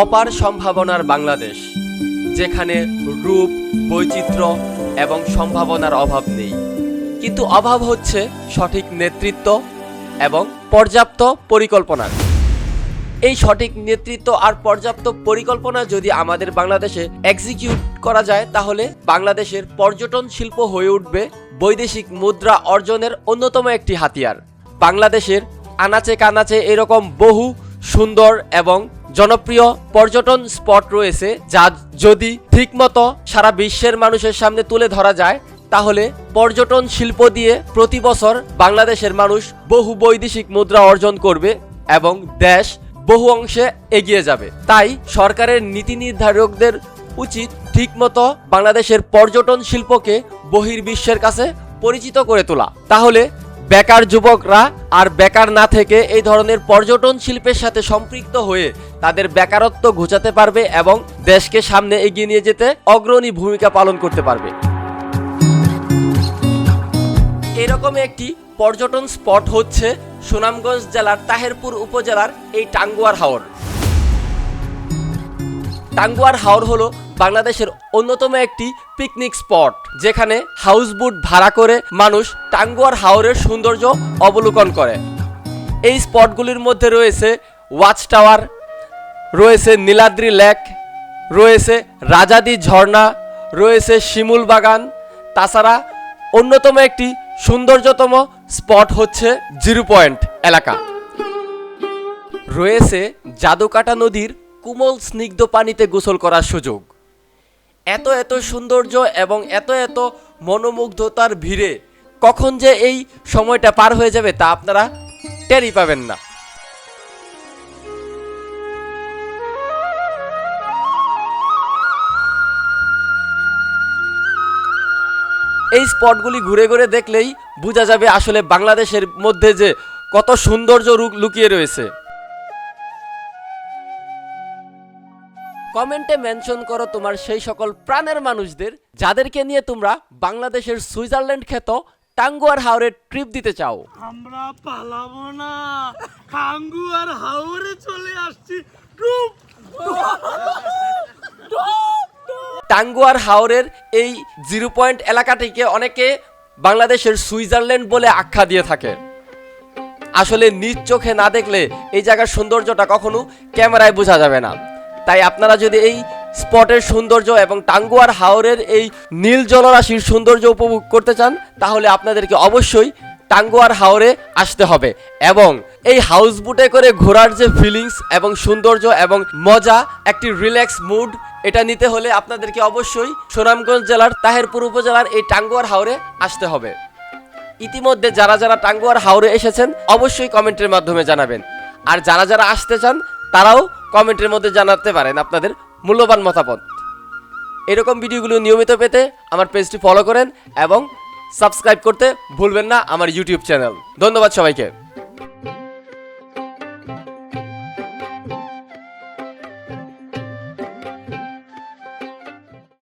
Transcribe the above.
অপার সম্ভাবনার বাংলাদেশ, যেখানে রূপ, বৈচিত্র্য এবং সম্ভাবনার অভাব নেই, কিন্তু অভাব হচ্ছে সঠিক নেতৃত্ব এবং পর্যাপ্ত পরিকল্পনার। এই সঠিক নেতৃত্ব আর পর্যাপ্ত পরিকল্পনা যদি আমাদের বাংলাদেশে এক্সিকিউট করা যায়, তাহলে বাংলাদেশের পর্যটন শিল্প হয়ে উঠবে বৈদেশিক মুদ্রা অর্জনের অন্যতম একটি হাতিয়ার। বাংলাদেশের আনাচে কানাচে এরকম বহু সুন্দর এবং জনপ্রিয় পর্যটন স্পট রয়েছে, যা যদি ঠিকমতো সারা বিশ্বের মানুষের সামনে তুলে ধরা যায়, তাহলে পর্যটন শিল্প দিয়ে প্রতি বছর বাংলাদেশের মানুষ বহু বৈদেশিক মুদ্রা অর্জন করবে এবং দেশ বহু অংশে এগিয়ে যাবে। তাই সরকারের নীতি নির্ধারকদের উচিত ঠিকমতো বাংলাদেশের পর্যটন শিল্পকে বহির্বিশ্বের কাছে পরিচিত করে তোলা। তাহলে বেকার যুবকরা আর বেকার না থেকে এই ধরনের পর্যটন শিল্পের সাথে সম্পৃক্ত হয়ে তাদের বেকারত্ব ঘোচাতে পারবে এবং দেশকে সামনে এগিয়ে নিয়ে যেতে অগ্রণী ভূমিকা পালন করতে পারবে। এরকম একটি পর্যটন স্পট হচ্ছে সুনামগঞ্জ জেলার তাহেরপুর উপজেলার এই টাঙ্গুয়ার হাওর। টাঙ্গুয়ার হাওর হলো বাংলাদেশের অন্যতম একটি পিকনিক স্পট, যেখানে হাউসবোট ভাড়া করে মানুষ টাঙ্গুয়ার হাওরের সৌন্দর্য অবলোকন করে। এই স্পটগুলির মধ্যে রয়েছে ওয়াচ টাওয়ার, রয়েছে নীলাদ্রি লেক, রয়েছে রাজাদি ঝর্ণা, রয়েছে শিমুল বাগান। তাছাড়া অন্যতম একটি সৌন্দর্যতম স্পট হচ্ছে জিরো পয়েন্ট এলাকা। রয়েছে জাদুকাটা নদীর কোমল স্নিগ্ধ পানিতে গোসল করার সুযোগ। এত এত সৌন্দর্য এবং এত এত মনোমুগ্ধতার ভিড়ে কখন যে এই সময়টা পার হয়ে যাবে তা আপনারা টেরই পাবেন না। এই স্পটগুলি ঘুরে ঘুরে দেখলেই বোঝা যাবে আসলে বাংলাদেশের মধ্যে যে কত সৌন্দর্য লুকিয়ে রয়েছে। কমেন্টে মেনশন করো তোমার সেই সকল প্রাণের মানুষদের যাদেরকে নিয়ে তোমরা বাংলাদেশের সুইজারল্যান্ড খ্যাত টাঙ্গুয়ার হাওরে ট্রিপ দিতে চাও। আমরা পালাবো না, টাঙ্গুয়ার হাওরে চলে আসছি। টাঙ্গুয়ার হাওরের এই জিরো পয়েন্ট এলাকাটিকে অনেকে বাংলাদেশের সুইজারল্যান্ড বলে আখ্যা দিয়ে থাকে। আসলে নিজ চোখে না দেখলে এই জায়গার সৌন্দর্যটা কখনো ক্যামেরায় বোঝা যাবে না। তাই আপনারা যদি এই স্পটের সৌন্দর্য এবং টাঙ্গুয়ার হাওরের এই নীল জলরাশির সৌন্দর্য উপভোগ করতে চান, তাহলে আপনাদেরকে অবশ্যই টাঙ্গুয়ার হাওরে আসতে হবে এবং এই হাউসবোটে করে ঘোরার যে ফিলিংস এবং সৌন্দর্য এবং মজা, একটি রিল্যাক্স মুড, এটা নিতে হলে আপনাদেরকে অবশ্যই সুনামগঞ্জ জেলার তাহেরপুর উপজেলার এই টাঙ্গুয়ার হাওরে আসতে হবে। ইতিমধ্যে যারা যারা টাঙ্গুয়ার হাওরে এসেছেন অবশ্যই কমেন্টের মাধ্যমে জানাবেন, আর যারা যারা আসতে চান তারাও কমেন্টের মধ্যে জানাতে পারেন আপনাদের মূল্যবান মতামত। এরকম ভিডিওগুলো নিয়মিত পেতে আমার পেজটি ফলো করেন এবং সাবস্ক্রাইব করতে ভুলবেন না আমার ইউটিউব চ্যানেল। ধন্যবাদ সবাইকে।